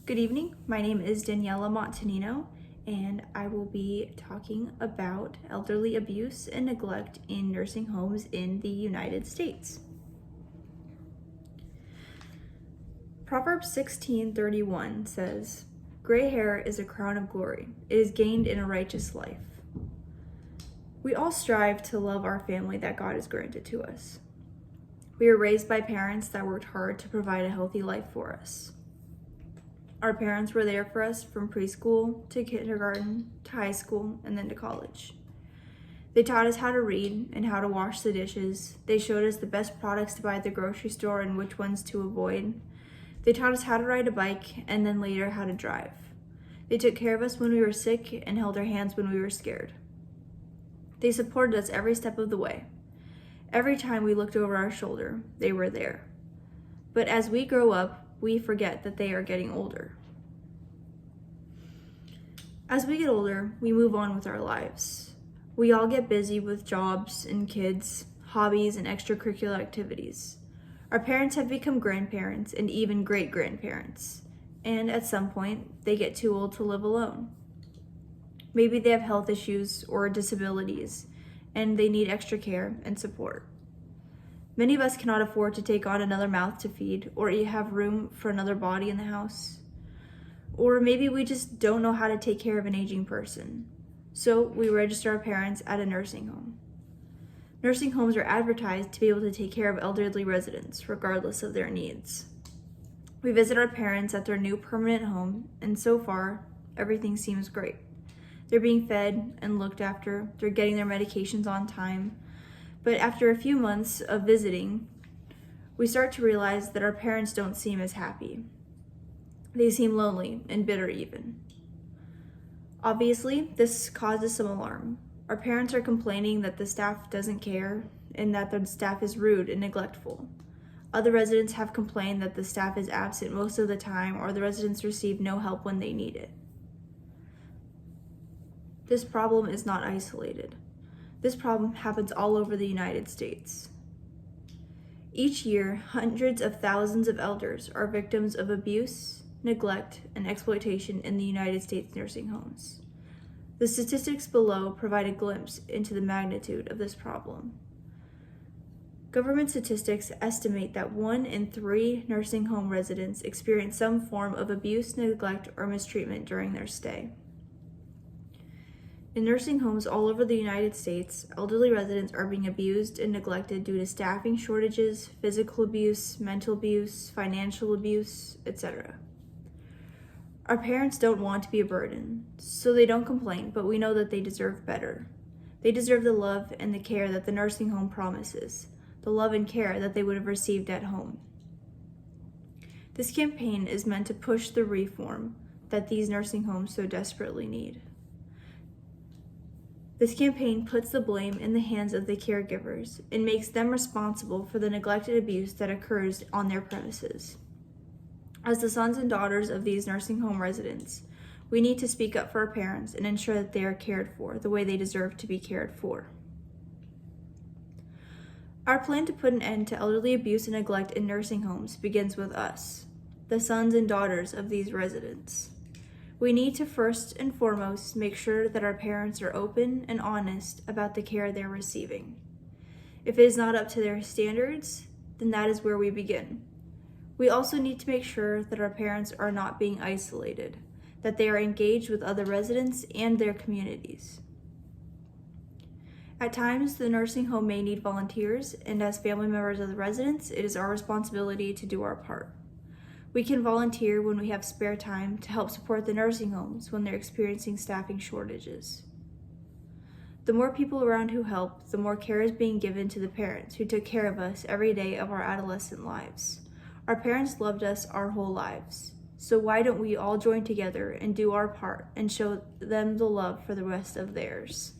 Good evening. My name is Daniela Montanino, and I will be talking about elderly abuse and neglect in nursing homes in the United States. Proverbs 16:31 says, "Gray hair is a crown of glory. It is gained in a righteous life." We all strive to love our family that God has granted to us. We are raised by parents that worked hard to provide a healthy life for us. Our parents were there for us from preschool to kindergarten to high school and then to college. They taught us how to read and how to wash the dishes. They showed us the best products to buy at the grocery store and which ones to avoid. They taught us how to ride a bike and then later how to drive. They took care of us when we were sick and held our hands when we were scared. They supported us every step of the way. Every time we looked over our shoulder, they were there. But as we grow up, we forget that they are getting older. As we get older, we move on with our lives. We all get busy with jobs and kids, hobbies, and extracurricular activities. Our parents have become grandparents and even great-grandparents, and at some point, they get too old to live alone. Maybe they have health issues or disabilities, and they need extra care and support. Many of us cannot afford to take on another mouth to feed or have room for another body in the house. Or maybe we just don't know how to take care of an aging person. So we register our parents at a nursing home. Nursing homes are advertised to be able to take care of elderly residents, regardless of their needs. We visit our parents at their new permanent home, and so far, everything seems great. They're being fed and looked after, they're getting their medications on time. But after a few months of visiting, we start to realize that our parents don't seem as happy. They seem lonely and bitter even. Obviously, this causes some alarm. Our parents are complaining that the staff doesn't care and that the staff is rude and neglectful. Other residents have complained that the staff is absent most of the time or the residents receive no help when they need it. This problem is not isolated. This problem happens all over the United States. Each year, hundreds of thousands of elders are victims of abuse, neglect, and exploitation in the United States nursing homes. The statistics below provide a glimpse into the magnitude of this problem. Government statistics estimate that 1 in 3 nursing home residents experience some form of abuse, neglect, or mistreatment during their stay. In nursing homes all over the United States, elderly residents are being abused and neglected due to staffing shortages, physical abuse, mental abuse, financial abuse, etc. Our parents don't want to be a burden, so they don't complain, but we know that they deserve better. They deserve the love and the care that the nursing home promises, the love and care that they would have received at home. This campaign is meant to push the reform that these nursing homes so desperately need. This campaign puts the blame in the hands of the caregivers and makes them responsible for the neglected abuse that occurs on their premises. As the sons and daughters of these nursing home residents, we need to speak up for our parents and ensure that they are cared for the way they deserve to be cared for. Our plan to put an end to elderly abuse and neglect in nursing homes begins with us, the sons and daughters of these residents. We need to first and foremost make sure that our parents are open and honest about the care they're receiving. If it is not up to their standards, then that is where we begin. We also need to make sure that our parents are not being isolated, that they are engaged with other residents and their communities. At times, the nursing home may need volunteers, and as family members of the residents, it is our responsibility to do our part. We can volunteer when we have spare time to help support the nursing homes when they're experiencing staffing shortages. The more people around who help, the more care is being given to the parents who took care of us every day of our adolescent lives. Our parents loved us our whole lives, so why don't we all join together and do our part and show them the love for the rest of theirs?